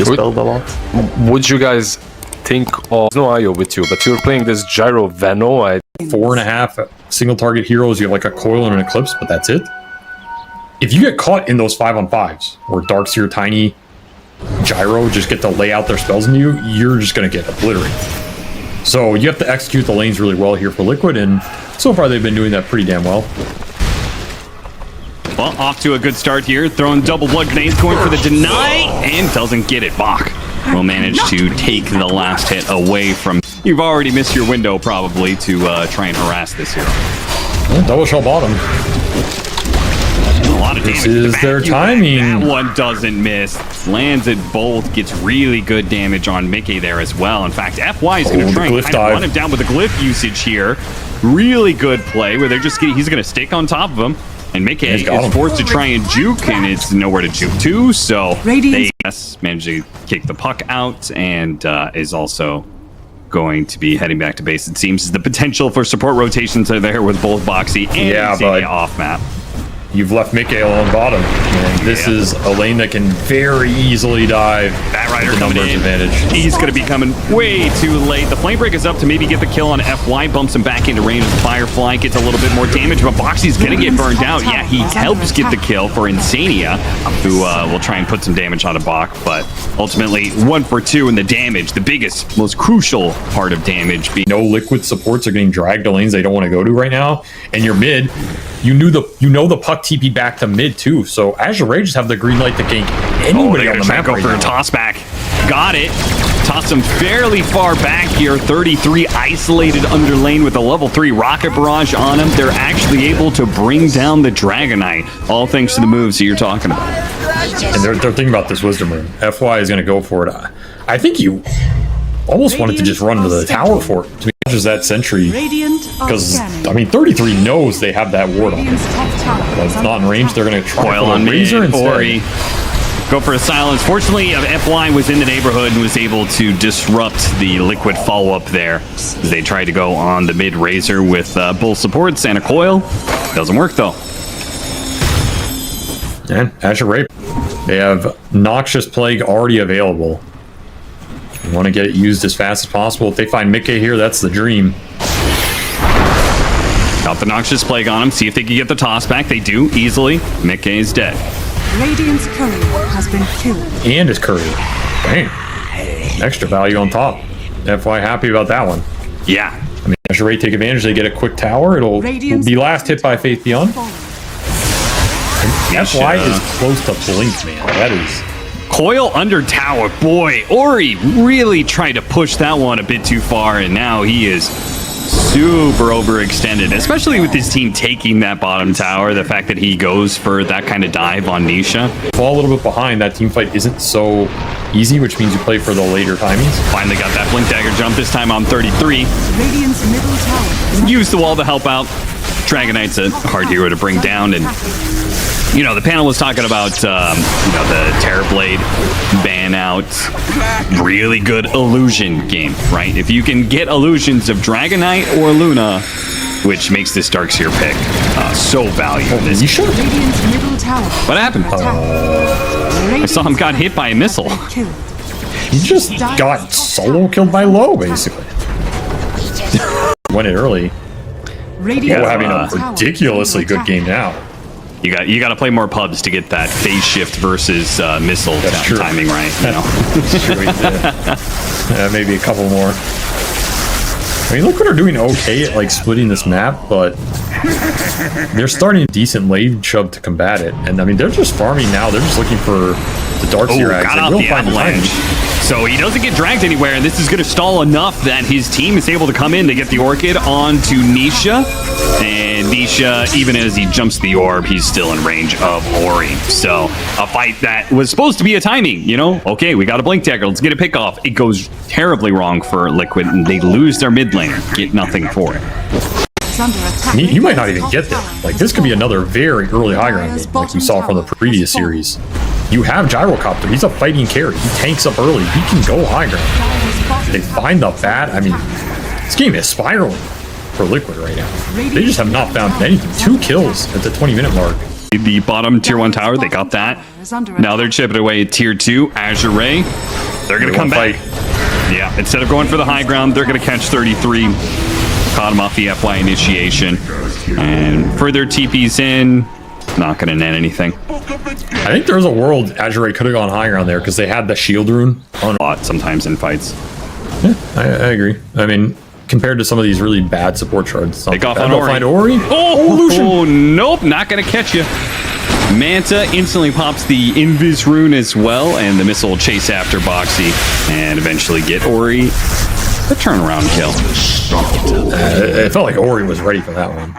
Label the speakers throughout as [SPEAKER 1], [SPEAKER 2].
[SPEAKER 1] dispelled a lot.
[SPEAKER 2] Would you guys think of no IO with you, but you're playing this Gyro Veno?
[SPEAKER 3] 4.5 single target heroes, you have like a coil and an eclipse, but that's it. If you get caught in those 5-on-5s where Darkseer, Tiny, Gyro just get to lay out their spells on you, you're just going to get obliterated. So you have to execute the lanes really well here for Liquid, and so far they've been doing that pretty damn well.
[SPEAKER 4] Well, off to a good start here, throwing double blood grenades, going for the deny, and doesn't get it. Bach will manage to take the last hit away from... You've already missed your window, probably, to try and harass this hero.
[SPEAKER 3] Well, double shell bottom.
[SPEAKER 4] A lot of damage.
[SPEAKER 3] This is their timing.
[SPEAKER 4] That one doesn't miss. Lands it both, gets really good damage on Mickey there as well. In fact, FY is going to try and kind of run him down with the glyph usage here. Really good play where they're just getting, he's going to stick on top of him. And Mickey is forced to try and juke, and it's nowhere to juke to, so they manage to kick the puck out, and is also going to be heading back to base. It seems the potential for support rotations are there with both Boxy and Xenia off map.
[SPEAKER 3] You've left Mickey on bottom, and this is a lane that can very easily dive.
[SPEAKER 4] Batrider coming in. Advantage. He's going to be coming way too late. The flame break is up to maybe get the kill on FY, bumps him back into range. Firefly gets a little bit more damage, but Boxy's going to get burned out. Yeah, he helps get the kill for Insania, who will try and put some damage on a Bach, but ultimately 1 for 2 in the damage. The biggest, most crucial part of damage being
[SPEAKER 3] no Liquid supports are getting dragged to lanes they don't want to go to right now, and you're mid. You know the puck TP back to mid too, so AZURE just have the green light to gank anybody on the map.
[SPEAKER 4] Go for a toss back. Got it. Toss him fairly far back here. 33 isolated under lane with a level 3 rocket barrage on him. They're actually able to bring down the Dragonite, all thanks to the moves that you're talking about.
[SPEAKER 3] And they're thinking about this Wisdom Rune. FY is going to go for it. I think you almost wanted to just run to the tower for it. To me, just that sentry, because I mean 33 knows they have that ward on it. But it's not in range. They're going to try
[SPEAKER 4] on
[SPEAKER 3] Razor
[SPEAKER 4] Ori. Go for a silence. Fortunately, FY was in the neighborhood and was able to disrupt the Liquid follow-up there as they tried to go on the mid Razor with both supports and a coil. Doesn't work though.
[SPEAKER 3] And AZURE, they have Noxious Plague already available. You want to get it used as fast as possible. If they find Mickey here, that's the dream.
[SPEAKER 4] Got the Noxious Plague on him. See if they can get the toss back. They do easily. Mickey is dead.
[SPEAKER 5] Radiant's courier has been killed.
[SPEAKER 3] And his courier. Bam. Extra value on top. FY happy about that one.
[SPEAKER 4] Yeah.
[SPEAKER 3] I mean, AZURE take advantage. They get a quick tower. It'll be last hit by Faith Beyond. And FY is close to blink, man. That is...
[SPEAKER 4] Coil under tower. Boy, Ori really tried to push that one a bit too far, and now he is super overextended, especially with his team taking that bottom tower. The fact that he goes for that kind of dive on Nisha.
[SPEAKER 3] Fall a little bit behind. That team fight isn't so easy, which means you play for the later timings.
[SPEAKER 4] Finally got that Blink Dagger jump, this time on 33.
[SPEAKER 5] Radiant's middle tower.
[SPEAKER 4] Use the wall to help out. Dragonite's a hard hero to bring down, and you know, the panel was talking about, you know, the Terrorblade ban out. Really good illusion game, right? If you can get illusions of Dragonite or Luna, which makes this Darkseer pick so valuable.
[SPEAKER 3] You should.
[SPEAKER 4] What happened? I saw him got hit by a missile.
[SPEAKER 3] He just got solo killed by Low, basically. Went it early. Low having a ridiculously good game now.
[SPEAKER 4] You got to play more pubs to get that phase shift versus missile timing right. You know?
[SPEAKER 3] Maybe a couple more. I mean, Liquid are doing okay at like splitting this map, but they're starting a decent lane shove to combat it. And I mean, they're just farming now. They're just looking for the Darkseer axe.
[SPEAKER 4] Got off the avalanche. So he doesn't get dragged anywhere, and this is going to stall enough that his team is able to come in to get the Orchid onto Nisha. And Nisha, even as he jumps the orb, he's still in range of Ori. So a fight that was supposed to be a timing, you know? Okay, we got a Blink Dagger. Let's get a pick off. It goes terribly wrong for Liquid, and they lose their mid laner. Get nothing for it.
[SPEAKER 3] You might not even get there. Like, this could be another very early high ground game, like we saw from the previous series. You have Gyrocopter. He's a fighting carry. He tanks up early. He can go high ground. They find the bat. I mean, this game is spiraling for Liquid right now. They just have not found anything. 2 kills at the 20-minute mark.
[SPEAKER 4] The bottom tier 1 tower, they got that. Now they're chipping away at tier 2. AZURE, they're going to come back. Yeah, instead of going for the high ground, they're going to catch 33. Caught him off the FY initiation. And further TPs in, not going to net anything.
[SPEAKER 3] I think there's a world AZURE could have gone higher on there because they had the shield rune on
[SPEAKER 4] A lot sometimes in fights.
[SPEAKER 3] Yeah, I agree. I mean, compared to some of these really bad support shards.
[SPEAKER 4] Take off on Ori.
[SPEAKER 3] Find Ori.
[SPEAKER 4] Oh, nope, not going to catch you. Manta instantly pops the Invis rune as well, and the missile will chase after Boxy and eventually get Ori. A turnaround kill.
[SPEAKER 3] It felt like Ori was ready for that one.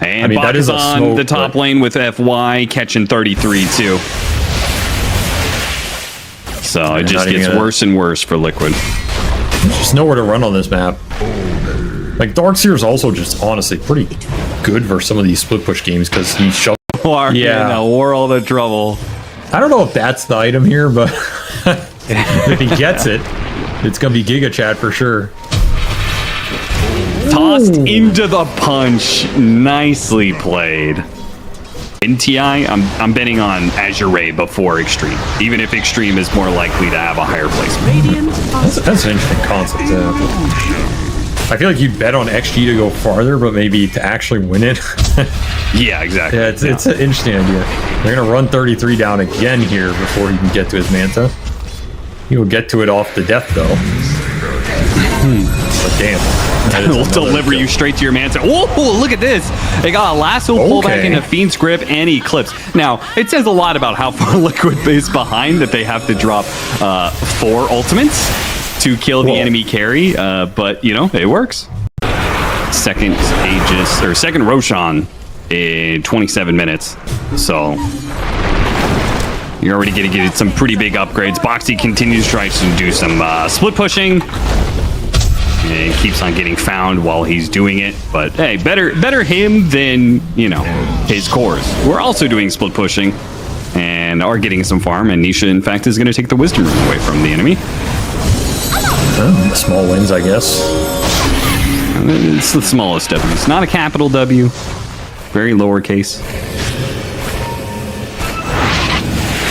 [SPEAKER 4] And I mean, that is on the top lane with FY catching 33 too. So it just gets worse and worse for Liquid.
[SPEAKER 3] There's just nowhere to run on this map. Like Darkseer is also just honestly pretty good for some of these split push games because he shoved.
[SPEAKER 4] Yeah, in a world of trouble.
[SPEAKER 3] I don't know if that's the item here, but if he gets it, it's gonna be Giga Chat for sure.
[SPEAKER 4] Tossed into the punch. Nicely played. In TI, I'm betting on AZURE before Extreme, even if Extreme is more likely to have a higher placement.
[SPEAKER 3] That's an interesting concept. I feel like you'd bet on XG to go farther, but maybe to actually win it.
[SPEAKER 4] Yeah, exactly.
[SPEAKER 3] Yeah, it's an interesting idea. They're gonna run 33 down again here before he can get to his Manta. He will get to it off the death though. But damn.
[SPEAKER 4] We'll deliver you straight to your Manta. Oh, look at this. They got a lasso pullback into Fiend's Grip and Eclipse. Now, it says a lot about how far Liquid is behind that they have to drop 4 ultimates to kill the enemy carry. But, you know, it works. Second Aegis, or second Roshan in 27 minutes. So you're already going to get some pretty big upgrades. Boxy continues to try to do some split pushing. And keeps on getting found while he's doing it. But hey, better him than, you know, his cores. We're also doing split pushing and are getting some farm. And Nisha, in fact, is going to take the wisdom rune away from the enemy.
[SPEAKER 3] Small wins, I guess.
[SPEAKER 4] It's the smallest W. It's not a capital W. Very lowercase.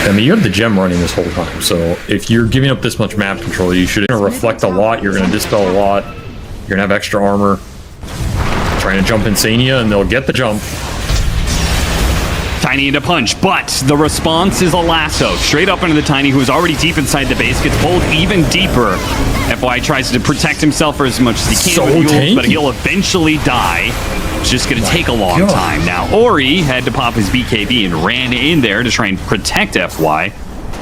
[SPEAKER 3] I mean, you have the gem running this whole time, so if you're giving up this much map control, you should reflect a lot, you're going to dispel a lot, you're going to have extra armor, trying to jump Insania, and they'll get the jump.
[SPEAKER 4] Tiny into punch, but the response is a lasso. Straight up into the Tiny, who is already deep inside the base, gets pulled even deeper. FY tries to protect himself for as much as he can with Yules, but he'll eventually die. It's just going to take a long time. Now, Ori had to pop his BKB and ran in there to try and protect FY.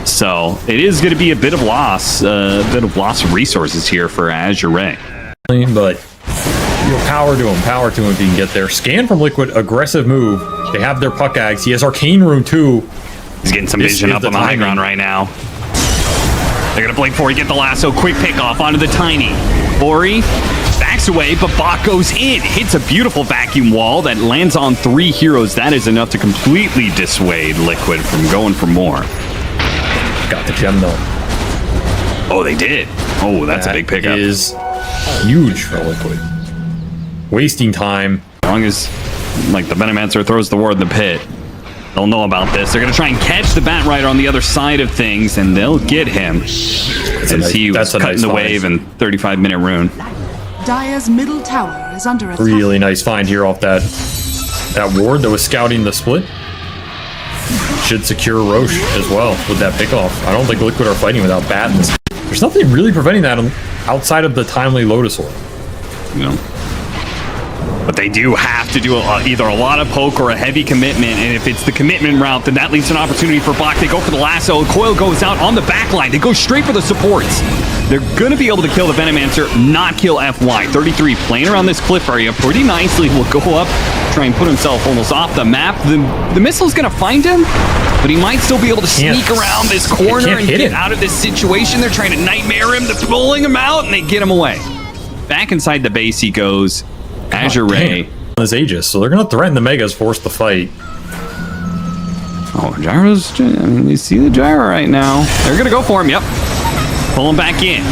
[SPEAKER 4] So it is going to be a bit of loss of resources here for AZURE.
[SPEAKER 3] But power to him if he can get there. Scan from Liquid, aggressive move. They have their puck ags. He has Arcane Rune too.
[SPEAKER 4] He's getting some vision up on the high ground right now. They're going to blink before he get the lasso. Quick pick off onto the Tiny. Ori backs away, but Bot goes in. Hits a beautiful vacuum wall that lands on 3 heroes. That is enough to completely dissuade Liquid from going for more.
[SPEAKER 3] Got the gem though.
[SPEAKER 4] Oh, they did. Oh, that's a big pickup.
[SPEAKER 3] That is huge for Liquid. Wasting time.
[SPEAKER 4] As long as, like, the Venomancer throws the ward in the pit, they'll know about this. They're going to try and catch the Bat Rider on the other side of things, and they'll get him. As he was cutting the wave and 35-minute rune.
[SPEAKER 5] Dire's middle tower is under attack.
[SPEAKER 3] Really nice find here off that ward that was scouting the split. Should secure Roche as well with that pickoff. I don't think Liquid are fighting without Bat. There's nothing really preventing that outside of the timely Lotus Orb.
[SPEAKER 4] You know. But they do have to do either a lot of poke or a heavy commitment, and if it's the commitment route, then that leaves an opportunity for Black. They go for the lasso, Coil goes out on the back line. They go straight for the supports. They're going to be able to kill the Venomancer, not kill FY. 33 playing around this cliff area pretty nicely. Will go up, try and put himself almost off the map. The missile's going to find him, but he might still be able to sneak around this corner and get out of this situation. They're trying to nightmare him. They're pulling him out, and they get him away. Back inside the base he goes. AZURE.
[SPEAKER 3] His Aegis, so they're going to threaten the Megas, force the fight.
[SPEAKER 4] Oh, Gyro's... I mean, you see the Gyro right now. They're going to go for him, yep. Pull him back in.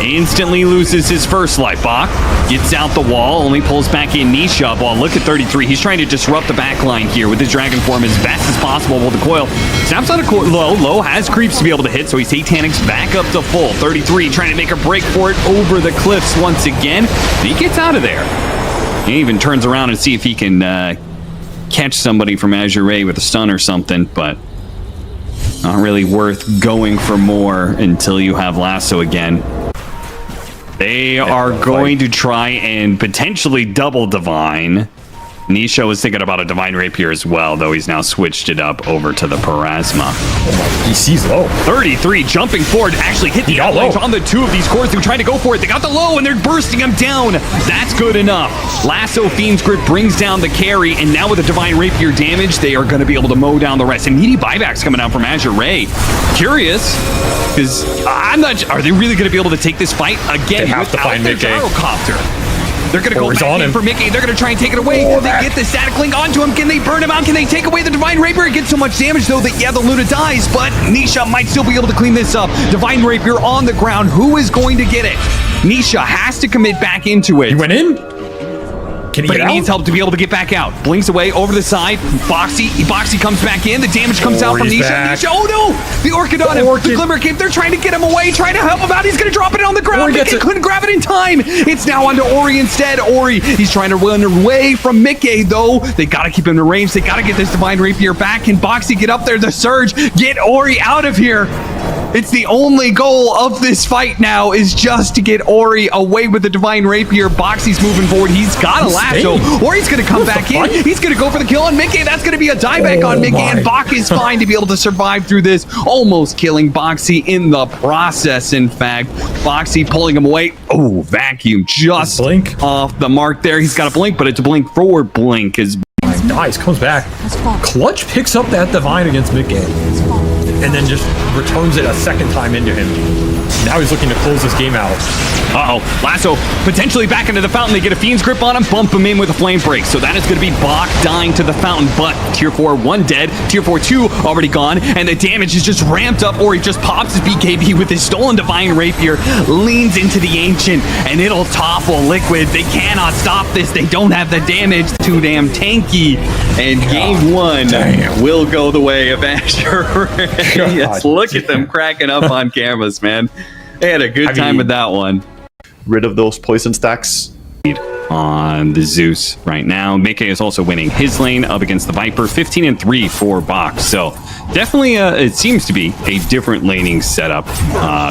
[SPEAKER 4] Instantly loses his first life. Bach gets out the wall, only pulls back in Nisha. Ball, look at 33. He's trying to disrupt the backline here with his Dragon Form as best as possible with the coil. Snaps on a low. Low has creeps to be able to hit, so he Satanics back up to full. 33 trying to make a break for it over the cliffs once again. And he gets out of there. He even turns around and see if he can catch somebody from AZURE with a stun or something, but not really worth going for more until you have Lasso again. They are going to try and potentially double Divine. Nisha was thinking about a Divine Rapier as well, though he's now switched it up over to the Parasma.
[SPEAKER 3] He sees low.
[SPEAKER 4] 33 jumping forward, actually hit the outlays on the two of these cores who tried to go for it. They got the low and they're bursting him down. That's good enough. Lasso Fiend's Grip brings down the carry, and now with the Divine Rapier damage, they are going to be able to mow down the rest. Immediate buybacks coming out from AZURE. Curious, because I'm not. Are they really going to be able to take this fight again?
[SPEAKER 3] They have to find
[SPEAKER 4] their gyrocopter? They're going to go back in for Mickey. They're going to try and take it away. They get the static link onto him. Can they burn him out? Can they take away the Divine Rapier? It gets so much damage, though, that, yeah, the Luna dies, but Nisha might still be able to clean this up. Divine Rapier on the ground. Who is going to get it? Nisha has to commit back into it.
[SPEAKER 3] He went in? Can he
[SPEAKER 4] but
[SPEAKER 3] get
[SPEAKER 4] he
[SPEAKER 3] out?
[SPEAKER 4] needs help to be able to get back out. Blinks away over the side. Boxy comes back in. The damage comes out from Nisha. Nisha, oh no! The Orchid on him. The Glimmer Cape. They're trying to get him away, trying to help him out. He's going to drop it on the ground. Mickey couldn't grab it in time. It's now onto Ori instead. Ori, he's trying to run away from Mickey, though. They got to keep him in range. They got to get this Divine Rapier back. Can Boxy get up there? The Surge. Get Ori out of here. It's the only goal of this fight now is just to get Ori away with the Divine Rapier. Boxy's moving forward. He's got a lasso. Ori's going to come back in. He's going to go for the kill on Mickey. That's going to be a dieback on Mickey. And Bach is fine to be able to survive through this. Almost killing Boxy in the process, in fact. Boxy pulling him away. Oh, vacuum just
[SPEAKER 3] blink
[SPEAKER 4] off the mark there. He's got a blink, but it's a blink forward blink.
[SPEAKER 3] Dies, comes back. Clutch picks up that Divine against Mickey. And then just returns it a second time into him. Now he's looking to close this game out.
[SPEAKER 4] Uh-oh. Lasso potentially back into the fountain. They get a Fiend's Grip on him, bump him in with a Flame Break. So that is going to be Bach dying to the fountain. But Tier 4, 1 dead. Tier 4, 2 already gone. And the damage is just ramped up. Or he just pops his BKB with his stolen Divine Rapier, leans into the Ancient, and it'll topple Liquid. They cannot stop this. They don't have the damage. Too damn tanky. And game one will go the way of AZURE. Yes, look at them cracking up on cameras, man. They had a good time with that one.
[SPEAKER 1] Rid of those poison stacks.
[SPEAKER 4] On the Zeus right now. Mickey is also winning his lane up against the Viper. 15-3 for Bach. So definitely it seems to be a different laning setup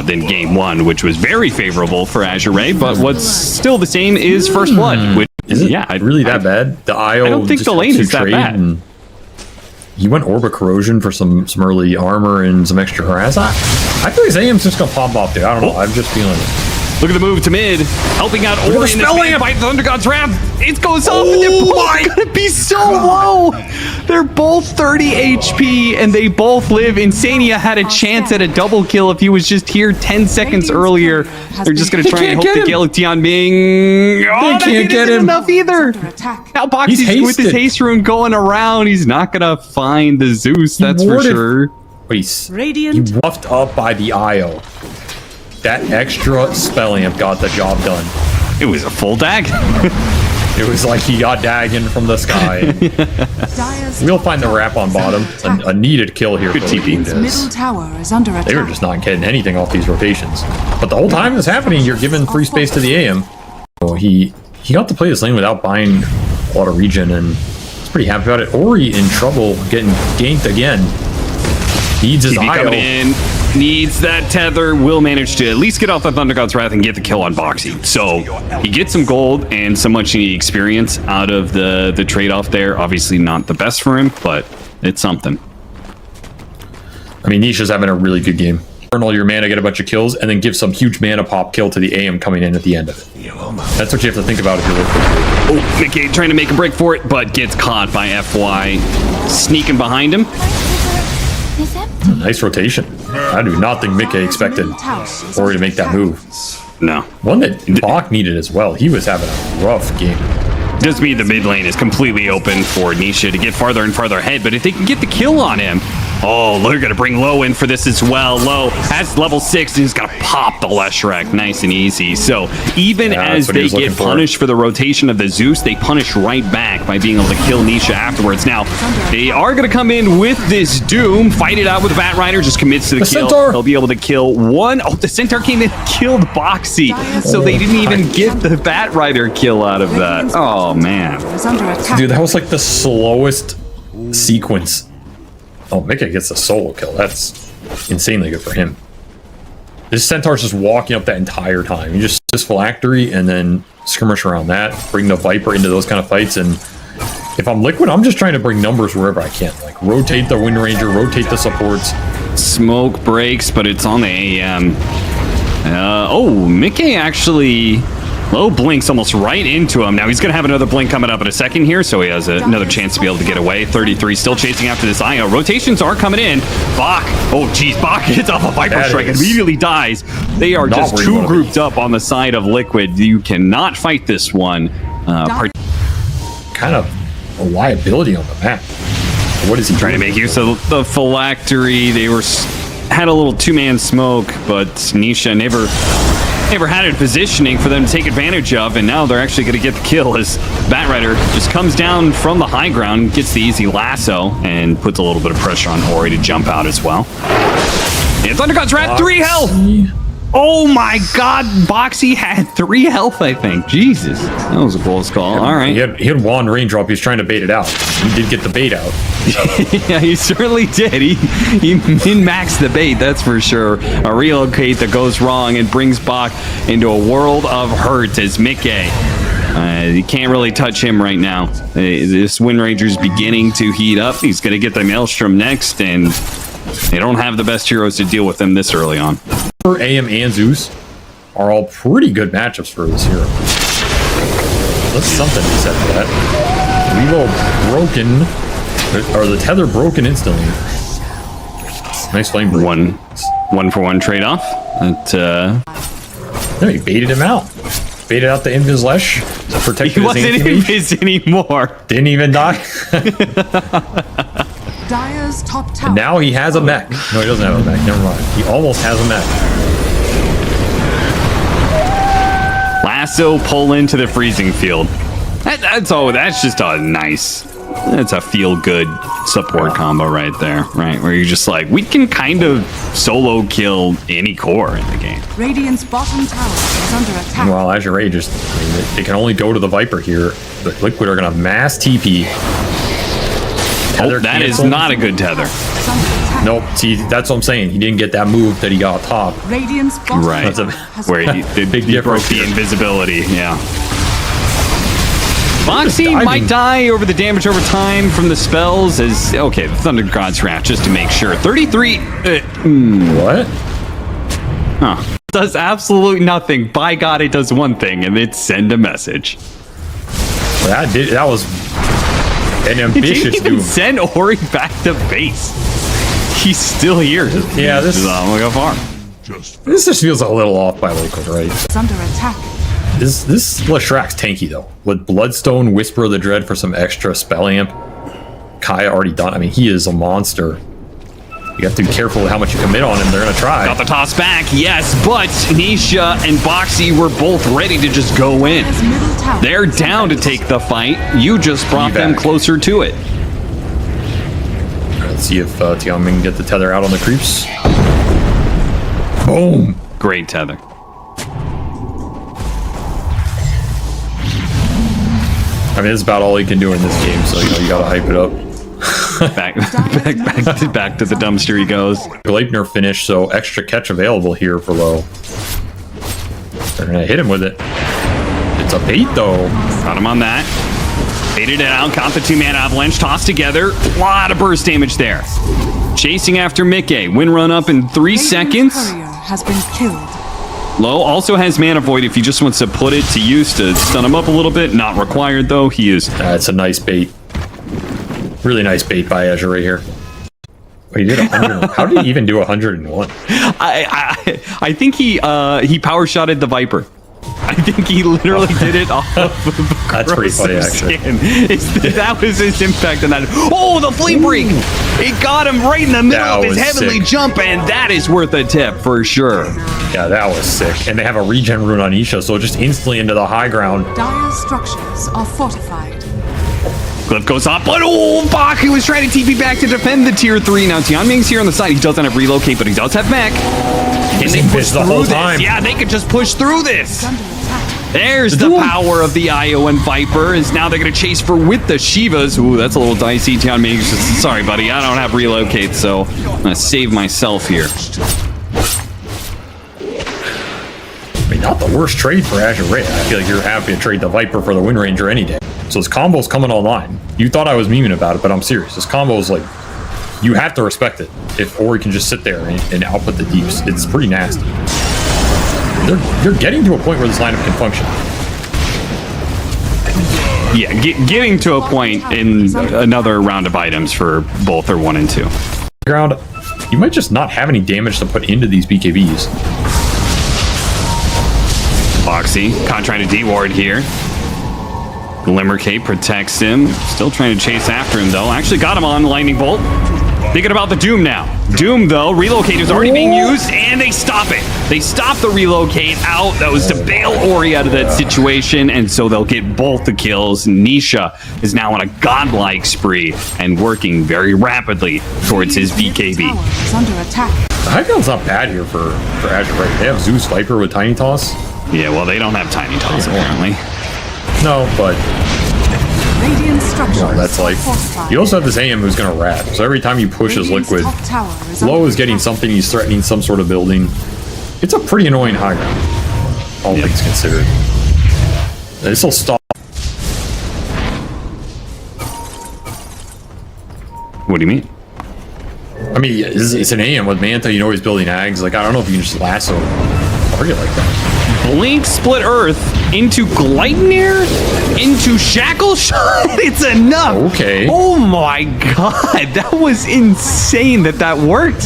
[SPEAKER 4] than game one, which was very favorable for AZURE. But what's still the same is First Blood. Which,
[SPEAKER 3] is it really that bad? The IO
[SPEAKER 4] I don't think the lane is that bad.
[SPEAKER 3] He went Orb of Corrosion for some early armor and some extra harass. I feel like AM's just gonna pop off there. I don't know. I'm just feeling it.
[SPEAKER 4] Look at the move to mid, helping out Ori in this man fight. The Thunder God's Wrath. It goes off, and they're both gonna be so low. They're both 30 HP, and they both live. Insania had a chance at a double kill if he was just here 10 seconds earlier. They're just gonna try and hope to kill Tian Ming. Oh, they can't get him enough either. Now Boxy's with his haste rune going around. He's not gonna find the Zeus. That's for sure.
[SPEAKER 3] Wait, he buffed up by the IO. That extra spell amp got the job done.
[SPEAKER 4] It was a full dag.
[SPEAKER 3] It was like he got dagging from the sky. We'll find the wrap on bottom. A needed kill here.
[SPEAKER 4] Good TP.
[SPEAKER 5] Middle tower is under attack.
[SPEAKER 3] They were just not getting anything off these rotations. But the whole time this happening, you're giving free space to the AM. So he got to play this lane without buying a lot of regen, and he's pretty happy about it. Ori in trouble getting ganked again. Needs his IO.
[SPEAKER 4] Coming in. Needs that tether, will manage to at least get off the Thunder God's Wrath and get the kill on Boxy. So he gets some gold and some much needed experience out of the trade-off there. Obviously not the best for him, but it's something.
[SPEAKER 3] I mean, Nisha's having a really good game. Burn all your mana, get a bunch of kills, and then give some huge mana pop kill to the AM coming in at the end of it. That's what you have to think about if you're looking.
[SPEAKER 4] Oh, Mickey trying to make a break for it, but gets caught by FY sneaking behind him.
[SPEAKER 3] Nice rotation. I do not think Mickey expected Ori to make that move.
[SPEAKER 4] No.
[SPEAKER 3] One that Bach needed as well. He was having a rough game.
[SPEAKER 4] Does mean the mid lane is completely open for Nisha to get farther and farther ahead, but if they can get the kill on him, oh, they're going to bring Low in for this as well. Low has level 6, and he's got a pop the Leshrac nice and easy. So even
[SPEAKER 3] Yeah,
[SPEAKER 4] as
[SPEAKER 3] that's what he
[SPEAKER 4] they
[SPEAKER 3] was
[SPEAKER 4] get
[SPEAKER 3] looking for.
[SPEAKER 4] punished for the rotation of the Zeus, they punish right back by being able to kill Nisha afterwards. Now, they are going to come in with this Doom, fight it out with Bat Rider, just commits to the kill.
[SPEAKER 3] Centaur.
[SPEAKER 4] They'll be able to kill one. Oh, the Centaur came in and killed Boxy, so they didn't even get the Bat Rider kill out of that. Oh, man.
[SPEAKER 5] Is under attack.
[SPEAKER 3] Dude, that was like the slowest sequence. Oh, Mika gets a solo kill. That's insanely good for him. This Centaur's just walking up that entire time. You just this phylactery and then skirmish around that, bring the Viper into those kind of fights. And if I'm Liquid, I'm just trying to bring numbers wherever I can. Like rotate the Wind Ranger, rotate the supports.
[SPEAKER 4] Smoke breaks, but it's on the AM. Oh, Mickey actually... Low blinks almost right into him. Now he's going to have another blink coming up in a second here, so he has another chance to be able to get away. 33 still chasing after this IO. Rotations are coming in. Bach. Oh, geez. Bach hits off a Viper
[SPEAKER 3] That
[SPEAKER 4] Strike and
[SPEAKER 3] is
[SPEAKER 4] immediately dies. They are
[SPEAKER 3] not
[SPEAKER 4] just
[SPEAKER 3] where you
[SPEAKER 4] too
[SPEAKER 3] wanna be.
[SPEAKER 4] grouped up on the side of Liquid. You cannot fight this one.
[SPEAKER 3] Kind of a liability on the map. What is he
[SPEAKER 4] Trying to make use of the phylactery. They had a little two-man smoke, but Nisha never had it positioning for them to take advantage of, and now they're actually going to get the kill as Bat Rider just comes down from the high ground, gets the easy lasso, and puts a little bit of pressure on Ori to jump out as well. And Thundergod's at 3 health! Oh my god, Boxy had 3 health, I think. Jesus, that was a close call. All right.
[SPEAKER 3] He had one raindrop. He was trying to bait it out. He did get the bait out.
[SPEAKER 4] Yeah, he certainly did. He min-maxed the bait, that's for sure. A relocate that goes wrong and brings Bach into a world of hurt as Mickey. You can't really touch him right now. This Wind Ranger's beginning to heat up. He's going to get the Maelstrom next, and they don't have the best heroes to deal with them this early on.
[SPEAKER 3] AM and Zeus are all pretty good matchups for this hero. That's something to be said for that. Revo broken, or the tether broken instantly. Nice flame break.
[SPEAKER 4] One for one trade-off.
[SPEAKER 3] No, he baited him out. Baited out the Invis Lesh. Protected
[SPEAKER 4] He
[SPEAKER 3] his
[SPEAKER 4] wasn't
[SPEAKER 3] anti-mage.
[SPEAKER 4] in his anymore.
[SPEAKER 3] Didn't even die.
[SPEAKER 5] Dire's top tower.
[SPEAKER 3] Now he has a mech. No, he doesn't have a mech. Never mind. He almost has a mech.
[SPEAKER 4] Lasso pull into the freezing field. That's just a nice. That's a feel-good support combo right there, right? Where you're just like, we can kind of solo kill any core in the game.
[SPEAKER 5] Radiant's bottom tower is under attack.
[SPEAKER 3] Well, Azure just, I mean, they can only go to the Viper here. The Liquid are going to mass TP. Tether
[SPEAKER 4] That is
[SPEAKER 3] cancel.
[SPEAKER 4] not a good tether.
[SPEAKER 5] Is under attack.
[SPEAKER 3] Nope. See, that's what I'm saying. He didn't get that move that he got top.
[SPEAKER 5] Radiant's bottom
[SPEAKER 4] Right.
[SPEAKER 5] tower
[SPEAKER 3] That's a-
[SPEAKER 5] has
[SPEAKER 4] Where he
[SPEAKER 3] Big
[SPEAKER 4] broke
[SPEAKER 3] difference
[SPEAKER 4] the
[SPEAKER 3] here.
[SPEAKER 4] invisibility, yeah. Boxy
[SPEAKER 3] diving.
[SPEAKER 4] might die over the damage over time from the spells as, okay, the Thunder God's Wrath, just to make sure. 33,
[SPEAKER 3] What?
[SPEAKER 4] does absolutely nothing. By God, it does one thing, and it's send a message.
[SPEAKER 3] That was an
[SPEAKER 4] It
[SPEAKER 3] ambitious
[SPEAKER 4] didn't even
[SPEAKER 3] doom.
[SPEAKER 4] send Ori back to base. He's still here.
[SPEAKER 3] Yeah, this-
[SPEAKER 4] He's on like a farm.
[SPEAKER 3] This just feels a little off by Liquid, right?
[SPEAKER 5] is under attack.
[SPEAKER 3] This Leshrac's tanky though. With Bloodstone, Whisper of the Dread for some extra spell amp. Kaya already done. I mean, he is a monster. You have to be careful with how much you commit on him. They're gonna try.
[SPEAKER 4] Got the toss back, yes, but Nisha and Boxy were both ready to just go in.
[SPEAKER 5] His middle tower.
[SPEAKER 4] They're
[SPEAKER 5] is
[SPEAKER 4] down to
[SPEAKER 5] under
[SPEAKER 4] take the fight. You just brought them
[SPEAKER 3] back.
[SPEAKER 4] closer to it.
[SPEAKER 3] Let's see if Tiamat can get the tether out on the creeps. Boom.
[SPEAKER 4] Great tether.
[SPEAKER 3] I mean, it's about all he can do in this game, so you gotta hype it up.
[SPEAKER 4] Back to the dumpster he goes.
[SPEAKER 3] Gleipnir finish, so extra catch available here for low. They're gonna hit him with it. It's a bait though.
[SPEAKER 4] Got him on that. Baited it out, caught the two-man avalanche, tossed together. A lot of burst damage there. Chasing after Mickey. Win run up in 3
[SPEAKER 5] Radiant's
[SPEAKER 4] seconds.
[SPEAKER 5] courier has been killed.
[SPEAKER 4] Low also has Mana Void if he just wants to put it to use to stun him up a little bit. Not required though. He is.
[SPEAKER 3] It's a nice bait. Really nice bait by Azure right here. Wait, he did 100. How did he even do 101?
[SPEAKER 4] I think he power shotted the Viper. I think he literally did it off of
[SPEAKER 3] That's pretty funny, actually.
[SPEAKER 4] That was his impact on that. Oh, the flame break! It got him right in the middle
[SPEAKER 3] That
[SPEAKER 4] of his
[SPEAKER 3] was
[SPEAKER 4] heavenly
[SPEAKER 3] sick.
[SPEAKER 4] jump, and that is worth a tip for sure.
[SPEAKER 3] Yeah, that was sick. And they have a regen rune on Isha, so just instantly into the high ground.
[SPEAKER 5] Dire structures are fortified.
[SPEAKER 4] Cliff goes up, but oh, Bach, he was trying to TP back to defend the tier 3. Now, Tianming's here on the side. He doesn't have relocate, but he does have mech. Can they push
[SPEAKER 3] the
[SPEAKER 4] through
[SPEAKER 3] whole
[SPEAKER 4] this?
[SPEAKER 3] time.
[SPEAKER 4] Yeah, they could just push through this.
[SPEAKER 5] Under attack.
[SPEAKER 4] There's the power of the IO and Viper. Is now they're going to chase for with the Shivas. Ooh, that's a little dicey. Tianming's just, sorry, buddy, I don't have relocate, so I'm going to save myself here.
[SPEAKER 3] I mean, not the worst trade for Azure Ray. I feel like you're happy to trade the Viper for the Wind Ranger any day. So this combo's coming online. You thought I was memeing about it, but I'm serious. This combo is like, you have to respect it. If Ori can just sit there and output the deeps, it's pretty nasty. They're getting to a point where this lineup can function.
[SPEAKER 4] Yeah, getting to a point in another round of items for both their 1 and 2.
[SPEAKER 3] Ground, you might just not have any damage to put into these BKBs.
[SPEAKER 4] Foxy, caught trying to D-ward here. Glimmer Cape protects him. Still trying to chase after him, though. Actually got him on Lightning Bolt. Thinking about the Doom now. Doom, though, relocate is already being used, and they stop it. They stop the relocate out. That was to bail Ori out of that situation, and so they'll get both the kills. Nisha is now on a godlike spree and working very rapidly towards his BKB.
[SPEAKER 5] Tower is under attack.
[SPEAKER 3] The high ground's not bad here for Azure Ray. They have Zeus Viper with Tiny Toss.
[SPEAKER 4] Yeah, well, they don't have Tiny Toss, apparently.
[SPEAKER 3] No, but
[SPEAKER 5] Radiant structures
[SPEAKER 3] that's like,
[SPEAKER 5] are fortified.
[SPEAKER 3] you also have this AM who's gonna rat. So every time you push his
[SPEAKER 5] Radiant's
[SPEAKER 3] liquid,
[SPEAKER 5] top tower is
[SPEAKER 3] Low
[SPEAKER 5] under
[SPEAKER 3] is getting
[SPEAKER 5] attack.
[SPEAKER 3] something, he's threatening some sort of building. It's a pretty annoying high ground, all things considered. This'll stop.
[SPEAKER 4] What do you mean?
[SPEAKER 3] I mean, it's an AM with Manta, you know he's building Ags. Like, I don't know if you can just lasso a target like that.
[SPEAKER 4] Blink Split Earth into Gleipnir into Shackle Shot. It's enough.
[SPEAKER 3] Okay.
[SPEAKER 4] Oh my god, that was insane that worked.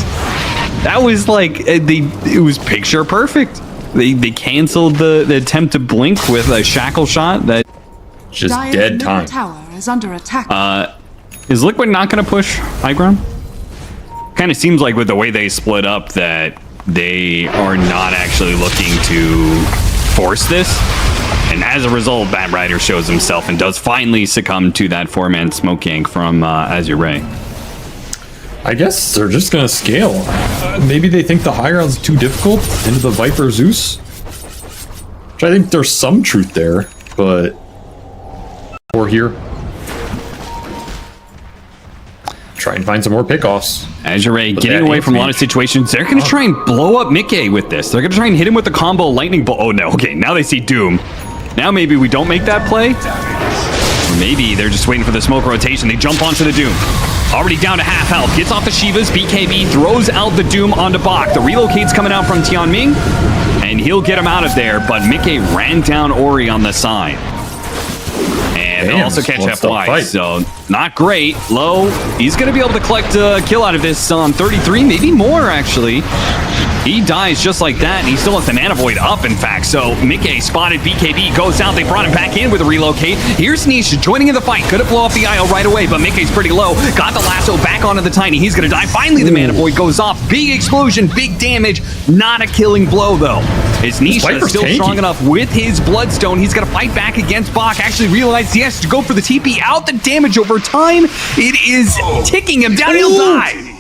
[SPEAKER 4] That was like it was picture perfect. They canceled the attempt to blink with a Shackle Shot. That
[SPEAKER 3] Just
[SPEAKER 5] Dire's
[SPEAKER 3] dead
[SPEAKER 5] middle
[SPEAKER 3] time.
[SPEAKER 5] tower is under attack.
[SPEAKER 4] is Liquid not going to push high ground? Kind of seems like with the way they split up that they are not actually looking to force this. And as a result, Bat Rider shows himself and does finally succumb to that 4-man smoke gank from Azure Ray.
[SPEAKER 3] I guess they're just gonna scale. Maybe they think the high ground's too difficult into the Viper Zeus. Which I think there's some truth there, but we're here. Try and find some more pickoffs.
[SPEAKER 4] Azure Ray
[SPEAKER 3] But
[SPEAKER 4] getting
[SPEAKER 3] that
[SPEAKER 4] away from a lot of
[SPEAKER 3] infinite-
[SPEAKER 4] situations. They're going to try and blow up Mickey with this. They're going to try and hit him with the combo lightning bolt. Oh no, okay, now they see Doom. Now maybe we don't make that play. Or maybe they're just waiting for the smoke rotation. They jump onto the Doom. Already down to half health. Gets off the Shivas. BKB throws out the Doom onto Bach. The relocate's coming out from Tianming. And he'll get him out of there. But Mickey ran down Ori on the side. And they'll
[SPEAKER 3] Damn,
[SPEAKER 4] also catch
[SPEAKER 3] what's the
[SPEAKER 4] FY,
[SPEAKER 3] fight?
[SPEAKER 4] so not great. Low, he's going to be able to collect a kill out of this on 33, maybe more, actually. He dies just like that, and he still has the Mana Void up, in fact. So Mickey spotted BKB, goes out. They brought him back in with a relocate. Here's Nisha joining in the fight. Could have blown off the IO right away, but Mickey's pretty low. Got the lasso back onto the Tiny. He's going to die. Finally, the Mana Void goes off. Big explosion, big damage. Not a killing blow, though. Is Nisha
[SPEAKER 3] Viper's
[SPEAKER 4] still
[SPEAKER 3] tanky.
[SPEAKER 4] strong enough with his Bloodstone? He's going to fight back against Bach. Actually realized he has to go for the TP out. The damage over time, it is ticking him down. He'll die.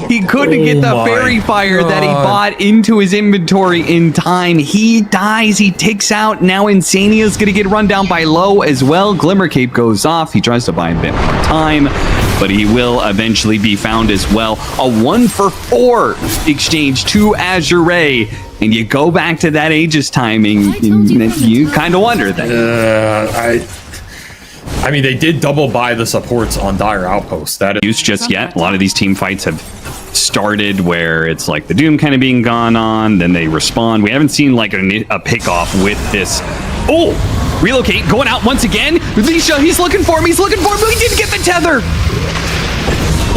[SPEAKER 4] He couldn't get the
[SPEAKER 3] my
[SPEAKER 4] fairy fire that he
[SPEAKER 3] God.
[SPEAKER 4] bought into his inventory in time. He dies. He ticks out. Now Insania's going to get run down by Low as well. Glimmer Cape goes off. He tries to buy a bit more time, but he will eventually be found as well. A 1-for-4 exchange to Azure Ray. And you go back to that Aegis timing, and you kind of wonder that.
[SPEAKER 3] I mean, they did double buy the supports on Dire Outpost. That is
[SPEAKER 4] Use just yet. A lot of these team fights have started where it's like the Doom kind of being gone on, then they respawn. We haven't seen like a pick-off with this. Oh! Relocate, going out once again. Lisha, he's looking for him, but he didn't get the tether.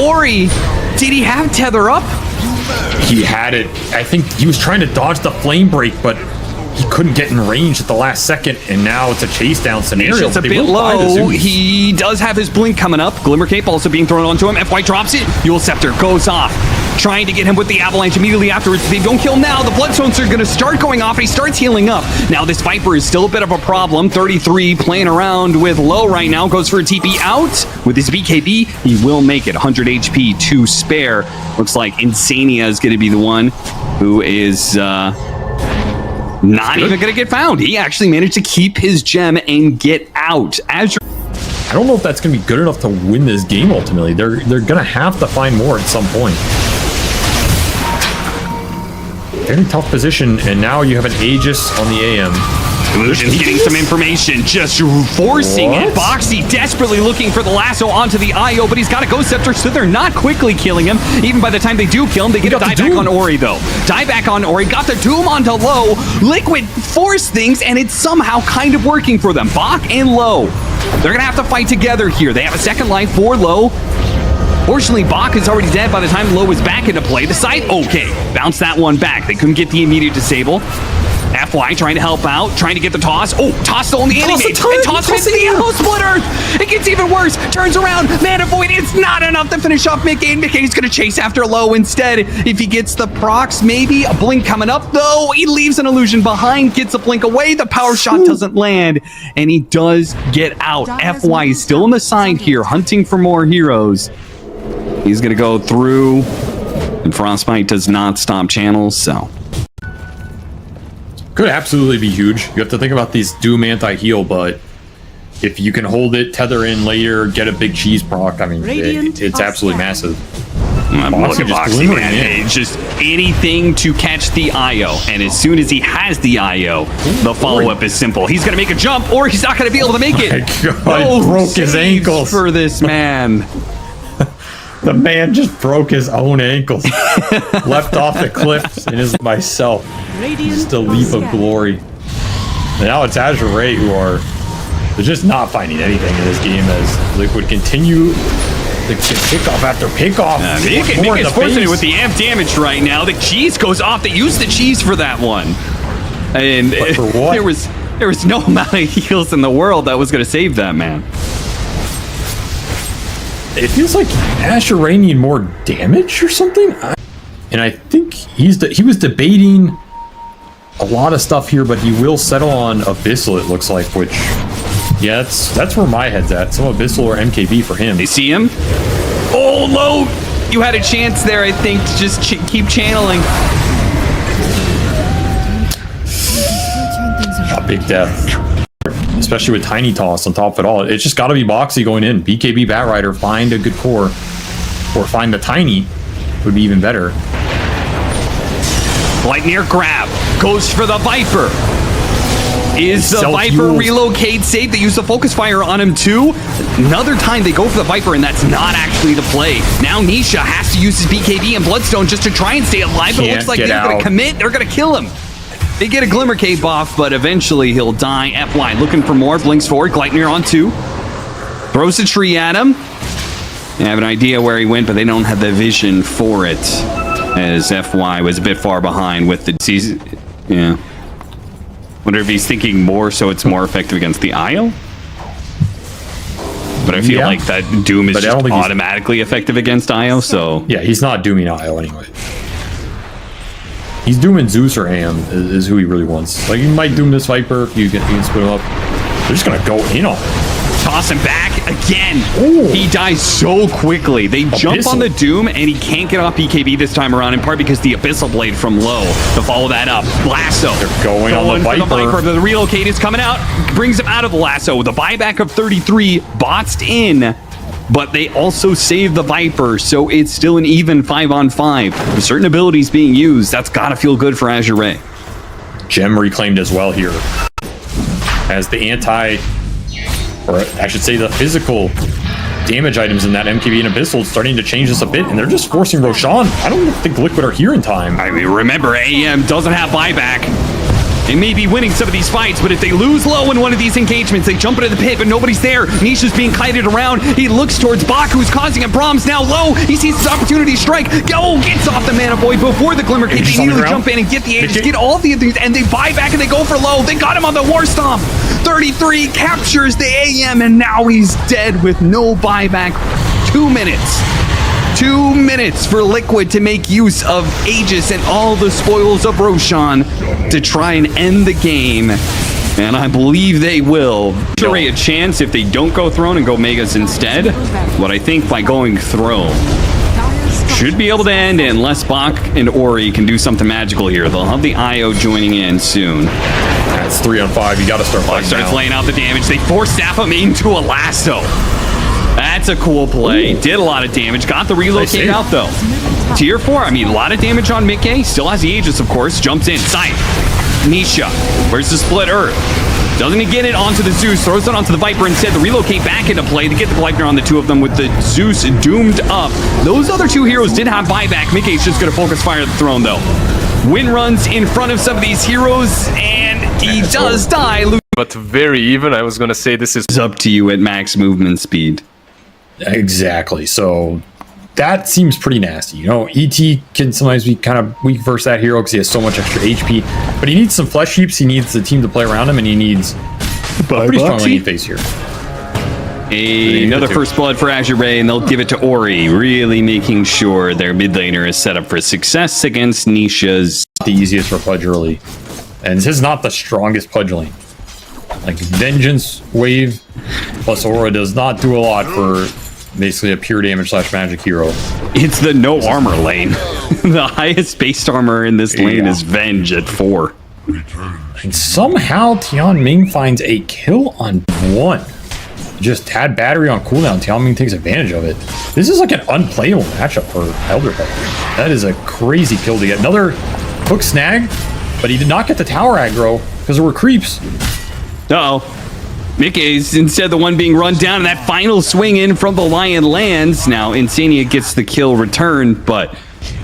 [SPEAKER 4] Ori, did he have tether up?
[SPEAKER 3] he had it. I think he was trying to dodge the flame break, but he couldn't get in range at the last second, and now it's a chase down scenario.
[SPEAKER 4] It's a
[SPEAKER 3] They
[SPEAKER 4] bit
[SPEAKER 3] will buy the
[SPEAKER 4] low.
[SPEAKER 3] Zeus.
[SPEAKER 4] He does have his blink coming up. Glimmer Cape also being thrown onto him. FY drops it. Yule Scepter goes off, trying to get him with the avalanche immediately afterwards. If they don't kill him now, the Bloodstones are going to start going off, and he starts healing up. Now this Viper is still a bit of a problem. 33 playing around with low right now. Goes for a TP out. With his BKB, he will make it. 100 HP to spare. Looks like Insania is going to be the one who is not even going to get found. He actually managed to keep his gem and get out. Azure.
[SPEAKER 3] I don't know if that's going to be good enough to win this game ultimately. They're going to have to find more at some point. Very tough position, and now you have an Aegis on the AM.
[SPEAKER 4] Illusion's getting some information, just forcing it. Boxy desperately looking for the lasso onto the IO, but he's got a Ghost Scepter, so they're not quickly killing him. Even by the time they do kill him, they get a dieback on Ori, though. Dieback on Ori, got the Doom onto Low. Liquid forced things, and it's somehow kind of working for them. Bach and Low, they're going to have to fight together here. They have a second life for Low. Fortunately, Bach is already dead by the time Low is back into play. The side, okay, bounce that one back. They couldn't get the immediate disable. FY trying to help out, trying to get the toss. Oh, toss on the enemy. And toss into the Yellow Splitter. It gets even worse. Turns around. Mana Void. It's not enough to finish off Mickey. And Mickey's going to chase after Low instead. If he gets the procs, maybe a blink coming up, though. He leaves an illusion behind, gets a blink away. The power shot doesn't land, and he does get out. FY is still on the side here, hunting for more heroes. He's going to go through, and Frostbite does not stop channels, so.
[SPEAKER 3] Could absolutely be huge. You have to think about these Doom anti-heal, but if you can hold it, tether in later, get a big cheese proc, I mean, it's absolutely massive.
[SPEAKER 4] Look at Boxy, man. It's just anything to catch the IO. And as soon as he has the IO, the follow-up is simple. He's going to make a jump, or he's not going to be able to make it.
[SPEAKER 3] God, broke his ankles
[SPEAKER 4] for this man.
[SPEAKER 3] The man just broke his own ankles. Left off the cliff and is myself. Just a leap of glory. And now it's AZURE who are they're just not finding anything in this game as Liquid continue to get pickoff after pickoff.
[SPEAKER 4] Mick is fortunate with the amp damage right now. The cheese goes off. They used the cheese for that one. And
[SPEAKER 3] for what?
[SPEAKER 4] there was no amount of heals in the world that was going to save that man.
[SPEAKER 3] It feels like AZURE need more damage or something. And I think he was debating a lot of stuff here, but he will settle on Abyssal, it looks like, which, yeah, that's where my head's at. Some Abyssal or MKB for him.
[SPEAKER 4] They see him. Oh, Low! You had a chance there, I think, to just keep channeling.
[SPEAKER 3] A big death. Especially with Tiny Toss on top of it all. It's just got to be Boxy going in. BKB Batrider, find a good core. Or find the Tiny would be even better.
[SPEAKER 4] Lightning grab. Goes for the Viper. Is the Viper relocate safe? They use the focus fire on him too. Another time they go for the Viper, and that's not actually the play. Now Nisha has to use his BKB and Bloodstone just to try and stay alive, but it looks like they're going to commit. They're going to kill him. They get a Glimmer Cape off, but eventually he'll die. FY looking for more. Blinks forward. Gleitnir on 2. Throws the tree at him. They have an idea where he went, but they don't have the vision for it. As FY was a bit far behind with the season. Yeah. Wonder if he's thinking more so it's more effective against the IO? But I feel like that Doom is just automatically effective against IO, so.
[SPEAKER 3] Yeah, he's not dooming IO anyway. He's dooming Zeus or Am is who he really wants. Like, you might doom this Viper, you can split him up. They're just gonna go in on him.
[SPEAKER 4] Toss him back again. Ooh. He dies so quickly. They jump on the Doom, and he can't get off BKB this time around, in part because the Abyssal Blade from Low to follow that up. Lasso.
[SPEAKER 3] They're going on the Viper.
[SPEAKER 4] The relocate is coming out. Brings him out of the Lasso. The buyback of 33 boxed in, but they also save the Viper, so it's still an even 5-on-5. With certain abilities being used, that's got to feel good for AZURE.
[SPEAKER 3] Gem reclaimed as well here. As the or I should say the physical damage items in that MKB and Abyssal starting to change this a bit, and they're just forcing Roshan. I don't think Liquid are here in time.
[SPEAKER 4] I mean, remember, AM doesn't have buyback. They may be winning some of these fights, but if they lose low in one of these engagements, they jump into the pit, but nobody's there. Nisha's being kited around. He looks towards Bach, who's causing it. Brahms now low. He sees his opportunity to strike. Go! Gets off the Mana Void before the Glimmer Cape. They immediately jump in and get the Aegis, get all the things, and they buy back and they go for low. They got him on the War Stomp. 33 captures the AM, and now he's dead with no buyback. 2 minutes. 2 minutes for Liquid to make use of Aegis and all the spoils of Roshan to try and end the game. And I believe they will. Sure, a chance if they don't go Throne and go Megas instead. But I think by going Throne, should be able to end it unless Bach and Ori can do something magical here. They'll have the IO joining in soon.
[SPEAKER 3] That's 3 on 5. You got to start fighting
[SPEAKER 4] starts
[SPEAKER 3] now.
[SPEAKER 4] laying out the damage. They force Stapham into a lasso. That's a cool play. Ooh. Did a lot of damage. Got the relocate out, though. Tier 4, I mean, a lot of damage on Mickey. Still has the Aegis, of course. Jumps in. Sight. Nisha. Where's the split Earth? Doesn't he get it onto the Zeus? Throws it onto the Viper instead. The relocate back into play to get the Gleipnir on the two of them with the Zeus doomed up. Those other two heroes did have buyback. Mickey's just going to focus fire at the throne, though. Win runs in front of some of these heroes, and he does die.
[SPEAKER 2] But very even. I was going to say this is
[SPEAKER 4] up to you at max movement speed.
[SPEAKER 3] Exactly. So that seems pretty nasty. You know, ET can sometimes be kind of weak versus that hero because he has so much extra HP. But he needs some flesh heaps. He needs the team to play around him, and he needs a pretty strong lane phase here.
[SPEAKER 4] Another first blood for Azure, and they'll give it to Ori, really making sure their mid laner is set up for success against Nisha's.
[SPEAKER 3] The easiest for Pudge early. And this is not the strongest Pudge lane. Like, Vengeance Wave plus Aura does not do a lot for basically a pure damage / magic hero.
[SPEAKER 4] It's the no armor lane. The highest based armor in this lane is Venge at 4.
[SPEAKER 3] And somehow Tianming finds a kill on 1. Just had battery on cooldown. Tianming takes advantage of it. This is like an unplayable matchup for Elder Titan. That is a crazy kill to get. Another hook snag, but he did not get the tower aggro because there were creeps.
[SPEAKER 4] Uh-oh. Mickey's instead the one being run down, and that final swing in from the Lion lands. Now, Insania gets the kill return, but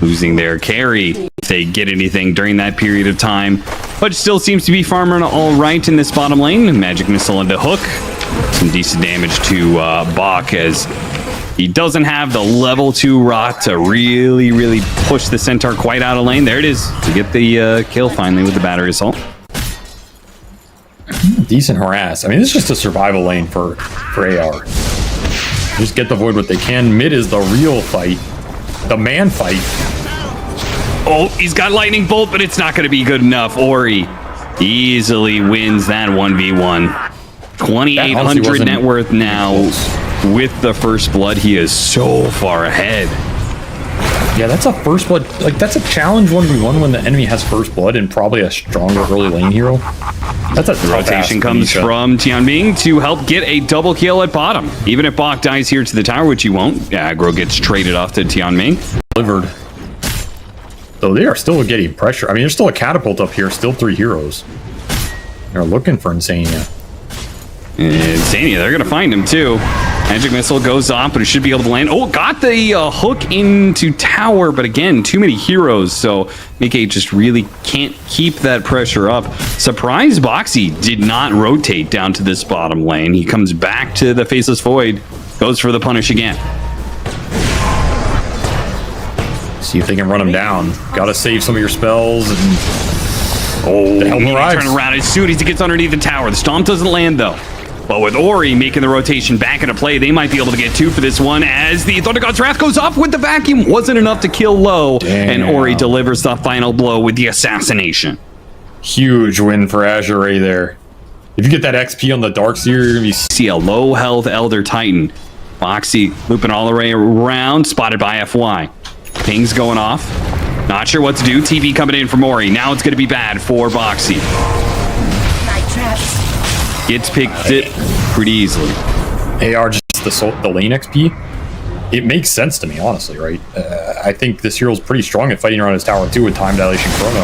[SPEAKER 4] losing their carry if they get anything during that period of time. But still seems to be farming all right in this bottom lane. Magic Missile into hook. Some decent damage to Bach as he doesn't have the level 2 rot to really push the Centaur quite out of lane. There it is to get the kill finally with the battery assault.
[SPEAKER 3] Decent harass. I mean, this is just a survival lane for AR. Just get the Void what they can. Mid is the real fight. The man fight.
[SPEAKER 4] Oh, he's got Lightning Bolt, but it's not going to be good enough. Ori easily wins that 1v1. 2,800 net worth now with the first blood. He is so far ahead.
[SPEAKER 3] Yeah, that's a first blood. Like, that's a challenge 1v1 when the enemy has first blood and probably a stronger early lane hero. That's a tough
[SPEAKER 4] rotation comes from Tianming to help get a double kill at bottom. Even if Bach dies here to the tower, which he won't, aggro gets traded off to Tianming.
[SPEAKER 3] Delivered. Though they are still getting pressure. I mean, there's still a catapult up here, still 3 heroes. They're looking for Insania.
[SPEAKER 4] Insania, they're going to find him too. Magic Missile goes off, but it should be able to land. Oh, got the hook into tower, but again, too many heroes, so Mickey just really can't keep that pressure up. Surprise Boxy did not rotate down to this bottom lane. He comes back to the Faceless Void, goes for the punish again.
[SPEAKER 3] See if they can run him down. Gotta save some of your spells. And
[SPEAKER 4] oh, the help arrives. Turn around as soon as he gets underneath the tower. The Stomp doesn't land, though. But with Ori making the rotation back into play, they might be able to get 2 for this one as the Thunder God's Wrath goes off with the vacuum. Wasn't enough to kill low. Damn. And Ori delivers the final blow with the assassination.
[SPEAKER 3] Huge win for Azure there. If you get that XP on the Darkseer, you're going to be...
[SPEAKER 4] See a low health Elder Titan. Boxy looping all the way around, spotted by FY. Ping's going off. Not sure what to do. TV coming in from Ori. Now it's going to be bad for Boxy.
[SPEAKER 5] Night traps.
[SPEAKER 4] Gets picked it pretty easily.
[SPEAKER 3] AR just the lane XP. It makes sense to me, honestly, right? I think this hero's pretty strong at fighting around his tower too with time dilation chrono.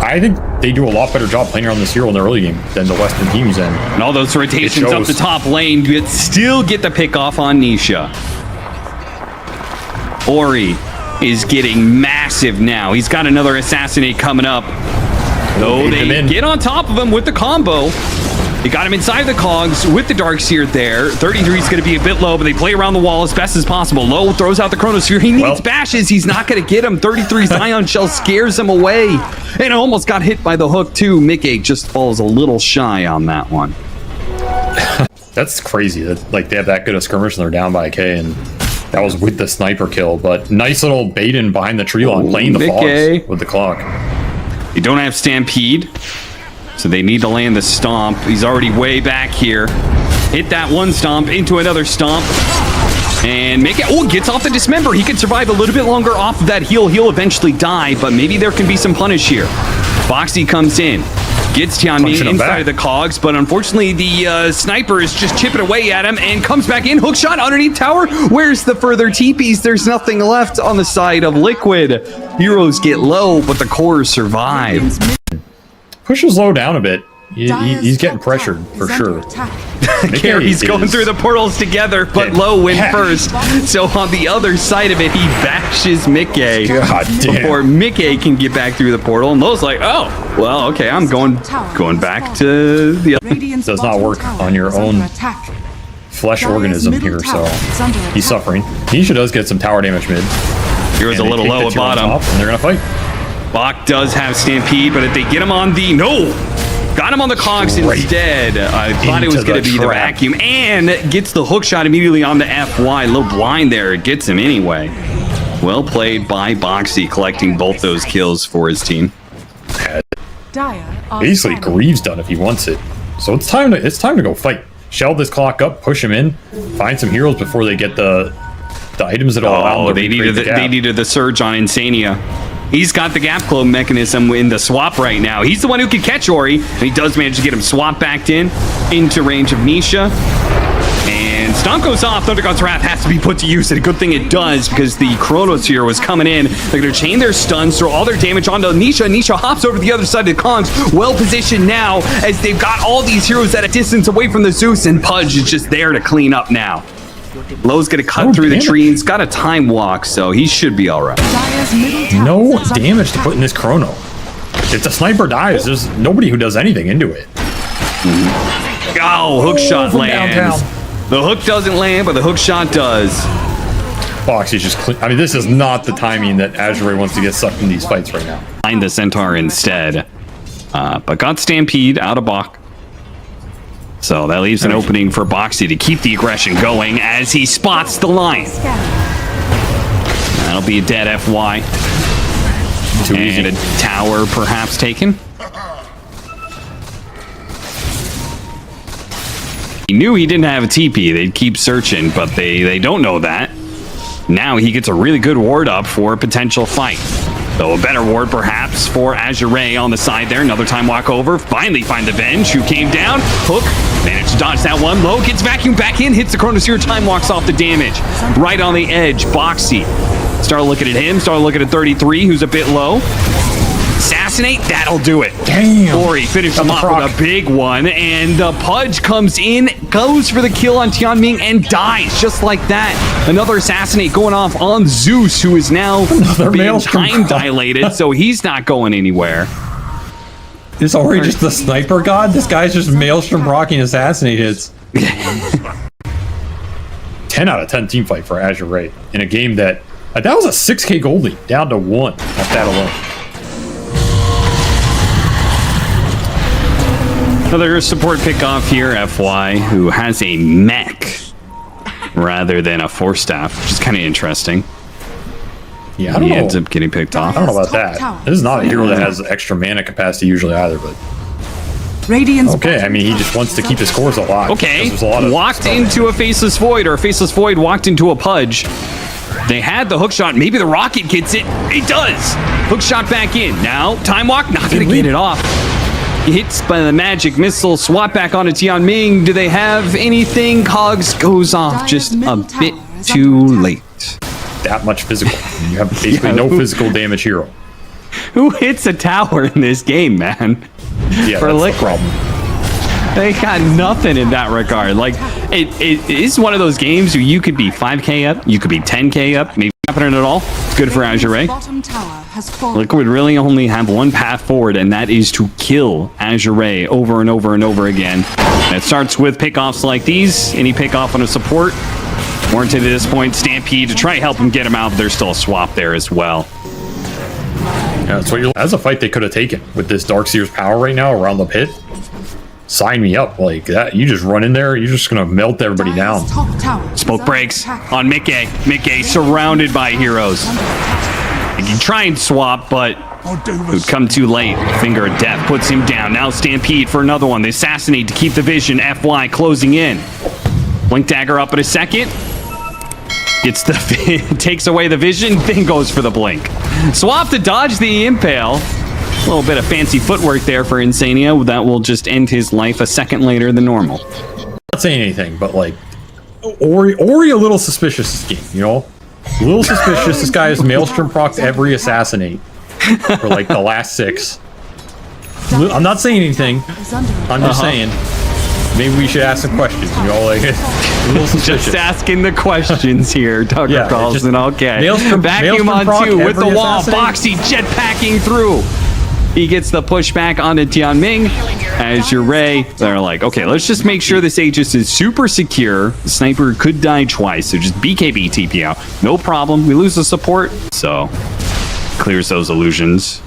[SPEAKER 3] I think they do a lot better job playing around this hero in the early game than the Western teams.
[SPEAKER 4] And all those rotations up the top lane to still get the pick off on Nisha. Ori is getting massive now. He's got another assassinate coming up. No,
[SPEAKER 3] Bait him
[SPEAKER 4] they
[SPEAKER 3] in.
[SPEAKER 4] get on top of him with the combo. They got him inside the cogs with the Darkseer there. 33 is going to be a bit low, but they play around the wall as best as possible. Low throws out the Chronosphere. He needs bashes. He's not going to get him. 33's Ion Shell scares him away. And almost got hit by the hook, too. Mickey just falls a little shy on that one.
[SPEAKER 3] That's crazy that like they have that good a skirmish and they're down by a K, and that was with the sniper kill. But nice little bait in behind the tree line, playing the
[SPEAKER 4] Mickey.
[SPEAKER 3] fogs with the clock.
[SPEAKER 4] You don't have Stampede, so they need to land the stomp. He's already way back here. Hit that one stomp into another stomp. And Mickey, gets off the dismember. He can survive a little bit longer off of that heal. He'll eventually die, but maybe there can be some punish here. Boxy comes in. Gets Tianming inside of the cogs, but unfortunately the sniper is just chipping away at him and comes back in. Hook shot underneath tower. Where's the further TPs? There's nothing left on the side of Liquid. Heroes get low, but the core survive.
[SPEAKER 3] Pushes low down a bit. He's getting pressured for sure.
[SPEAKER 4] Carrie's going through the portals together, but Low win first. So on the other side of it, he bashes Mickey before Mickey can get back through the portal. And Low's like, oh, well, okay, I'm going back to the other.
[SPEAKER 3] Does not work on your own flesh organism here, so he's suffering. Nisha does get some tower damage mid.
[SPEAKER 4] Here's a little low at bottom.
[SPEAKER 3] And they're gonna fight.
[SPEAKER 4] Bach does have Stampede, but if they get him on the... Got him on the cogs instead. I thought it was going to be the vacuum. And gets the hook shot immediately on the FY. A little blind there. It gets him anyway. Well played by Boxy, collecting both those kills for his team.
[SPEAKER 3] Basically, Greaves done if he wants it. So it's time to go fight. Shell this clock up, push him in, find some heroes before they get the items that allow them to
[SPEAKER 4] they needed the surge on Insania. He's got the gap clone mechanism in the swap right now. He's the one who can catch Ori, and he does manage to get him swap backed into range of Nisha. And stomp goes off. Thundergod's Wrath has to be put to use, and a good thing it does because the Chronosphere was coming in. They're going to chain their stuns, throw all their damage onto Nisha. Nisha hops over to the other side of the Kongs, well positioned now as they've got all these heroes at a distance away from the Zeus, and Pudge is just there to clean up now. Low's gonna cut through the tree. He's got a time walk, so he should be all right.
[SPEAKER 3] No damage to put in this chrono. If the sniper dies, there's nobody who does anything into it.
[SPEAKER 4] Oh, hook shot lands. The hook doesn't land, but the hook shot does.
[SPEAKER 3] Boxy's just clean. I mean, this is not the timing that AZURE wants to get sucked in these fights right now.
[SPEAKER 4] Find the Centaur instead, but got Stampede out of Bach. So that leaves an opening for Boxy to keep the aggression going as he spots the Lion. That'll be a dead FY. And a tower perhaps taken. He knew he didn't have a TP. They'd keep searching, but they don't know that. Now he gets a really good ward up for a potential fight. So a better ward perhaps for AZURE on the side there. Another time walk over. Finally find the Venge who came down. Hook managed to dodge that one. Low gets vacuumed back in. Hits the Chronosphere. Time walks off the damage. Right on the edge. Boxy. Start looking at him. Start looking at 33 who's a bit low. Assassinate. That'll do it.
[SPEAKER 3] Damn.
[SPEAKER 4] Ori finished him off with a big one. And Pudge comes in. Goes for the kill on Tianming and dies just like that. Another assassinate going off on Zeus, who is now being time dilated, so he's not going anywhere.
[SPEAKER 3] Is Ori just the sniper god? This guy's just Maelstrom rocking assassinate hits. 10 out of 10 team fight for AZURE in a game that was a 6k gold lead, down to 1 off that alone.
[SPEAKER 4] Another support pick off here, FY, who has a mech rather than a force staff, which is kind of interesting.
[SPEAKER 3] Yeah, I don't know.
[SPEAKER 4] He ends up getting picked off.
[SPEAKER 3] I don't know about that. This is not a hero that has extra mana capacity usually either, but... Okay, I mean, he just wants to keep his cores alive.
[SPEAKER 4] Okay, walked into a Faceless Void, or a Faceless Void walked into a Pudge. They had the hook shot. Maybe the rocket gets it. It does. Hook shot back in. Now, time walk, not going to get it off. Hits by the magic missile, swap back onto Tianming. Do they have anything? Cogs goes off just a bit too late.
[SPEAKER 3] That much physical. You have basically no physical damage hero.
[SPEAKER 4] Who hits a tower in this game, man?
[SPEAKER 3] Yeah,
[SPEAKER 4] for
[SPEAKER 3] that's the problem.
[SPEAKER 4] They got nothing in that regard. Like, it is one of those games where you could be 5k up, you could be 10k up, maybe up happening at all. It's good for AZURE.
[SPEAKER 5] Bottom tower has fallen.
[SPEAKER 4] Liquid really only have one path forward, and that is to kill AZURE over and over and over again. And it starts with pickoffs like these. Any pickoff on a support warranted at this point. Stampede to try to help him get him out, but there's still a swap there as well.
[SPEAKER 3] Yeah, that's what you're. That's a fight they could have taken with this Darkseer's power right now around the pit. Sign me up like that. You just run in there. You're just gonna melt everybody down.
[SPEAKER 5] Top tower is
[SPEAKER 4] Smoke
[SPEAKER 5] under
[SPEAKER 4] breaks
[SPEAKER 5] attack.
[SPEAKER 4] on Mickey. Mickey surrounded by heroes. He can try and swap, but it would come too late. Finger of Death puts him down. Now Stampede for another one. They assassinate to keep the vision. FY closing in. Blink Dagger up in a second. Gets the takes away the vision, then goes for the blink. Swap to dodge the impale. A little bit of fancy footwork there for Insania. That will just end his life a second later than normal.
[SPEAKER 3] Not saying anything, but like Ori a little suspicious this game, you know? A little suspicious. This guy has Maelstrom procced every assassinate for like the last 6. I'm not saying anything.
[SPEAKER 5] Is under
[SPEAKER 3] I'm just saying maybe we should ask some questions, you know, like a little suspicious.
[SPEAKER 4] Just asking the questions here, Tucker
[SPEAKER 3] Yeah,
[SPEAKER 4] Carlson. Okay.
[SPEAKER 3] Maelstrom
[SPEAKER 4] Vacuum on
[SPEAKER 3] proc
[SPEAKER 4] 2 with the
[SPEAKER 3] every
[SPEAKER 4] wall.
[SPEAKER 3] assassinate.
[SPEAKER 4] Boxy jetpacking through. He gets the pushback onto Tianming. AZURE, they're like, okay, let's just make sure this Aegis is super secure. The sniper could die twice, so just BKB TP out. No problem. We lose the support, so clears those illusions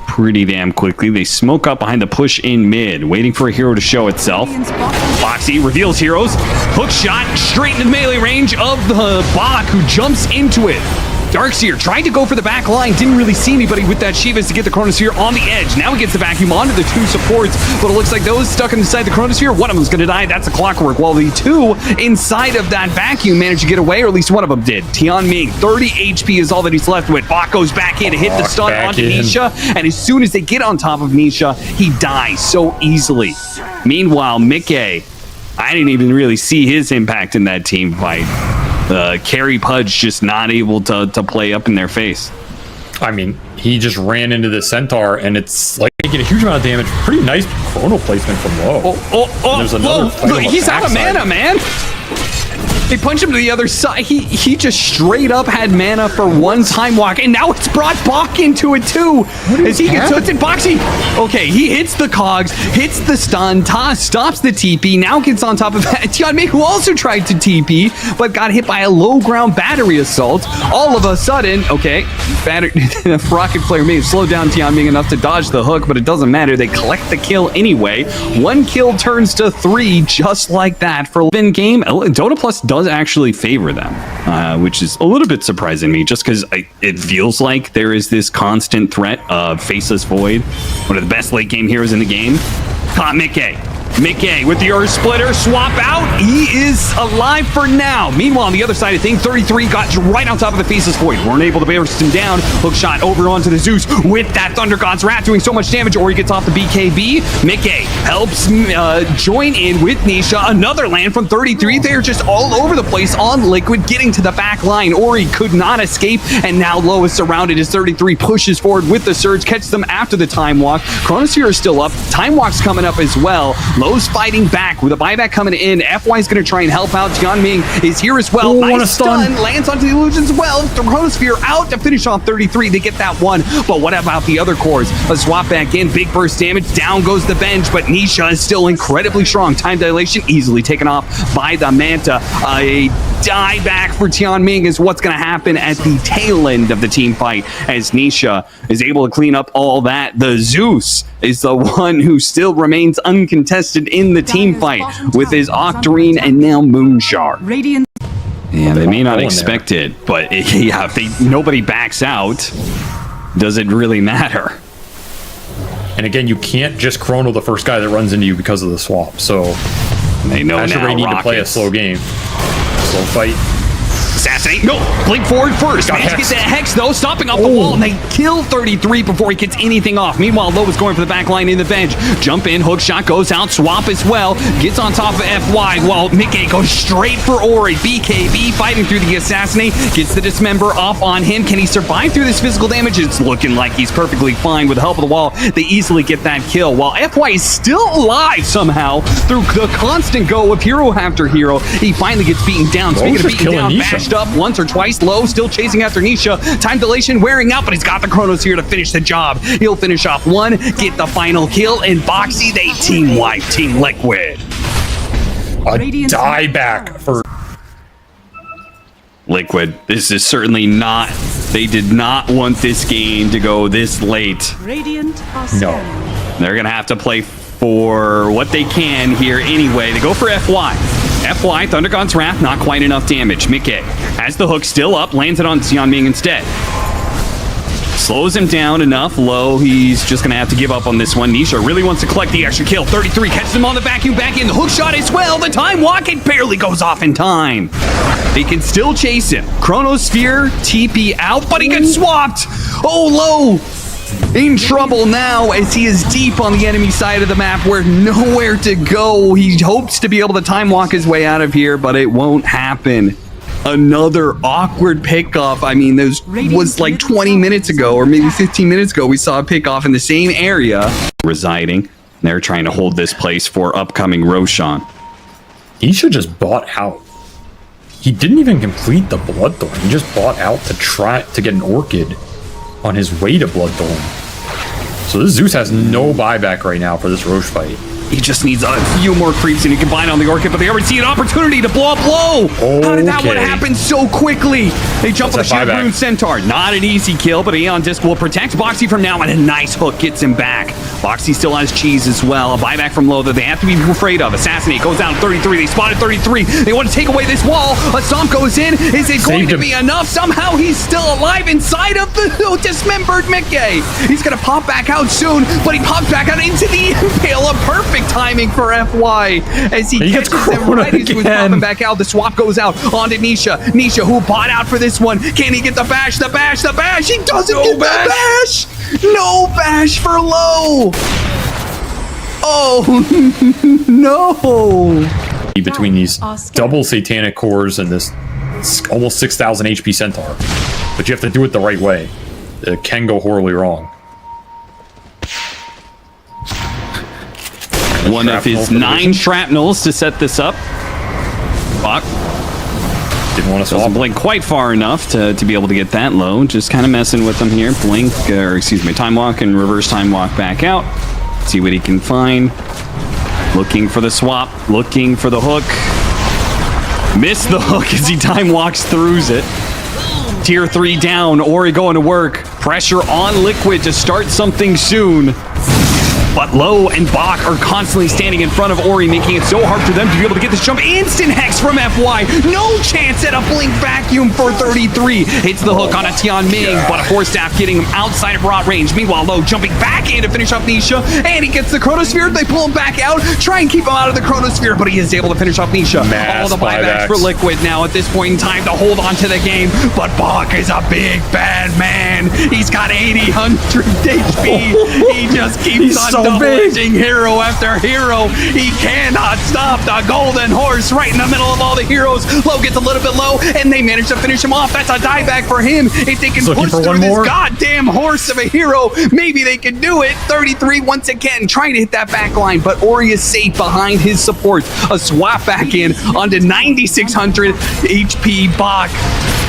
[SPEAKER 4] pretty damn quickly. They smoke up behind the push in mid, waiting for a hero to show itself. Boxy reveals heroes. Hook shot straight into the melee range of the Bach, who jumps into it. Darkseer tried to go for the back line, didn't really see anybody with that Shivas to get the Chronosphere on the edge. Now he gets the vacuum onto the 2 supports, but it looks like those stuck inside the Chronosphere, one of them's going to die. That's a clockwork, while the 2 inside of that vacuum managed to get away, or at least one of them did. Tianming, 30 HP is all that he's left with. Bach goes back in to hit the stun onto Nisha, and as soon as they get on top of Nisha, he dies so easily. Meanwhile, Mickey, I didn't even really see his impact in that team fight. Carry Pudge just not able to play up in their face.
[SPEAKER 3] I mean, he just ran into the Centaur, and it's like making a huge amount of damage. Pretty nice chrono placement from low. There's another fight on the
[SPEAKER 4] he's out of
[SPEAKER 3] backside.
[SPEAKER 4] mana, man. They punch him to the other side. He just straight up had mana for one time walk, and now it's brought Bach into it too. As he gets hooked in Boxy. Okay, he hits the cogs, hits the stun, stops the TP, now gets on top of Tianming, who also tried to TP, but got hit by a low ground battery assault. All of a sudden, okay, Rocket Player may have slowed down Tianming enough to dodge the hook, but it doesn't matter. They collect the kill anyway. 1 kill turns to 3, just like that for win game. Dota Plus does actually favor them, which is a little bit surprising to me, just because it feels like there is this constant threat of Faceless Void, one of the best late game heroes in the game. Caught Mickey. Mickey with the Earth Splitter, swap out. He is alive for now. Meanwhile, on the other side of things, 33 got right on top of the Faceless Void. Weren't able to burst him down. Hook shot over onto the Zeus with that Thunder God's Wrath doing so much damage, or he gets off the BKB. Mickey helps join in with Nisha. Another land from 33. They're just all over the place on Liquid, getting to the back line. Ori could not escape, and now Low is surrounded as 33 pushes forward with the Surge, catches them after the Time Walk. Chronosphere is still up. Time Walk's coming up as well. Low's fighting back with a buyback coming in. FY's going to try and help out. Tianming is here as well. Nice stun. Lands onto the illusions as well. The Chronosphere out to finish off 33. They get that one. But what about the other cores? Let's swap back in. Big burst damage. Down goes the bench. But Nisha is still incredibly strong. Time dilation easily taken off by the Manta. A die back for Tianming is what's going to happen at the tail end of the team fight, as Nisha is able to clean up all that. The Zeus is the one who still remains uncontested in the team fight with his Octarine and now Moonshard.
[SPEAKER 5] Radiant.
[SPEAKER 4] Yeah, they may not expect it, but yeah, if nobody backs out, does it really matter?
[SPEAKER 3] And again, you can't just chrono the first guy that runs into you because of the swap. So
[SPEAKER 4] they know now.
[SPEAKER 3] Need to play a slow game, slow fight.
[SPEAKER 4] Assassinate. No, blink forward first. Managed to get that Hex, though, stopping off the wall, and they kill 33 before he gets anything off. Meanwhile, Low is going for the back line in the bench. Jump in, hook shot goes out, swap as well. Gets on top of FY, while Mickey goes straight for Ori. BKB fighting through the Assassinate. Gets the Dismember off on him. Can he survive through this physical damage? It's looking like he's perfectly fine. With the help of the wall, they easily get that kill, while FY is still alive somehow through the constant go of hero after hero. He finally gets beaten down. Speaking of beaten down, bashed up, up once or twice. Low still chasing after Nisha. Time dilation wearing out, but he's got the Chronos here to finish the job. He'll finish off one, get the final kill, and Boxy, they team wipe Team Liquid.
[SPEAKER 3] A dieback for
[SPEAKER 4] Liquid. This is certainly not, they did not want this game to go this late.
[SPEAKER 5] Radiant are
[SPEAKER 3] no.
[SPEAKER 5] scanning.
[SPEAKER 4] They're gonna have to play for what they can here anyway. They go for FY. FY, Thundergod's Wrath, not quite enough damage. Mickey has the hook still up, lands it on Xianming instead. Slows him down enough. Low, he's just going to have to give up on this one. Nisha really wants to collect the extra kill. 33 catches him on the vacuum back in. The hook shot as well. The time walk, it barely goes off in time. They can still chase him. Chronosphere, TP out, but he gets swapped. Oh, Low in trouble now as he is deep on the enemy side of the map where nowhere to go. He hopes to be able to time walk his way out of here, but it won't happen. Another awkward pickoff. I mean, those was like 20 minutes ago or maybe 15 minutes ago. We saw a pickoff in the same area. Residing. They're trying to hold this place for upcoming Roshan.
[SPEAKER 3] He should just bought out. He didn't even complete the Bloodthorn. He just bought out to try to get an Orchid on his way to Bloodthorn. So this Zeus has no buyback right now for this Roche fight.
[SPEAKER 4] He just needs a few more creeps and he can bind on the Orchid, but they already see an opportunity to blow up Low. How did that one happen so quickly? They jump on the Shield Rune Centaur. Not an easy kill, but Aeon Disc will protect Boxy from now, and a nice hook gets him back. Boxy still has cheese as well. A buyback from Low that they have to be afraid of. Assassinate goes down 33. They spotted 33. They want to take away this wall. A Stomp goes in. Is it going to be enough? Somehow he's still alive inside of the dismembered Mickey. He's going to pop back out soon, but he pops back out into the Impale. A perfect timing for FY as he catches them right as he was popping back out. The swap goes out onto Nisha. Nisha, who bought out for this one. Can he get the bash? The bash? The bash? He doesn't get the bash! No bash for Low! Oh, no!
[SPEAKER 3] Between these double satanic cores and this almost 6,000 HP Centaur. But you have to do it the right way. It can go horribly wrong.
[SPEAKER 4] One of his 9 shrapnels to set this up. Bach
[SPEAKER 3] didn't want to
[SPEAKER 4] doesn't blink quite far enough to be able to get that low. Just kind of messing with them here. Blink, or excuse me, time walk and reverse time walk back out. See what he can find. Looking for the swap. Looking for the hook. Missed the hook as he time walks through it. Tier 3 down. Ori going to work. Pressure on Liquid to start something soon. But Low and Bach are constantly standing in front of Ori, making it so hard for them to be able to get this jump. Instant Hex from FY. No chance at a Blink Vacuum for 33. Hits the hook on a Xianming, but a Force Staff getting him outside of rot range. Meanwhile, Low jumping back in to finish off Nisha, and he gets the Chronosphere. They pull him back out, try and keep him out of the Chronosphere, but he is able to finish off Nisha. All the buybacks for Liquid now at this point in time to hold on to the game, but Bach is a big bad man. He's got 800 HP. He just keeps on double-edging hero after hero. He cannot stop the golden horse right in the middle of all the heroes. Low gets a little bit low, and they manage to finish him off. That's a dieback for him. If they can push through this goddamn horse of a hero, maybe they can do it. 33 once again, trying to hit that back line, but Ori is safe behind his support. A swap back in onto 9,600 HP Bach.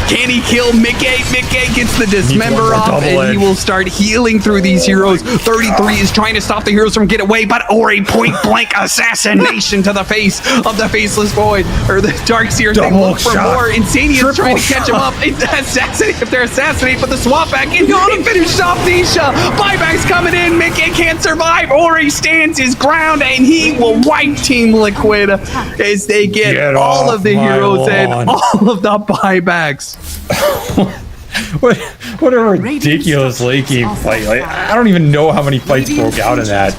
[SPEAKER 4] Can he kill Mickey? Mickey gets the dismember off, and he will start healing through these heroes. 33 is trying to stop the heroes from getting away, but Ori point blank assassination to the face of the faceless void, or the Darkseer. They look for more. Insania is trying to catch him up. Assassinate if they're assassinate, but the swap back in. He finished off Nisha. Buybacks coming in. Mickey can't survive. Ori stands his ground, and he will wipe Team Liquid as they get all of the heroes and all of the buybacks.
[SPEAKER 3] What a ridiculous late game fight. Like, I don't even know how many fights broke out in that.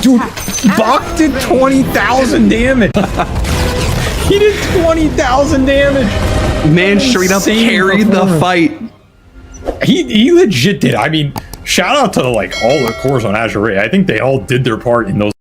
[SPEAKER 3] Dude, Bach did 20,000 damage. He did 20,000 damage.
[SPEAKER 4] Man straight up carried the fight.
[SPEAKER 3] He legit did. I mean, shout out to like all the cores on AZURE. I think they all did their part in those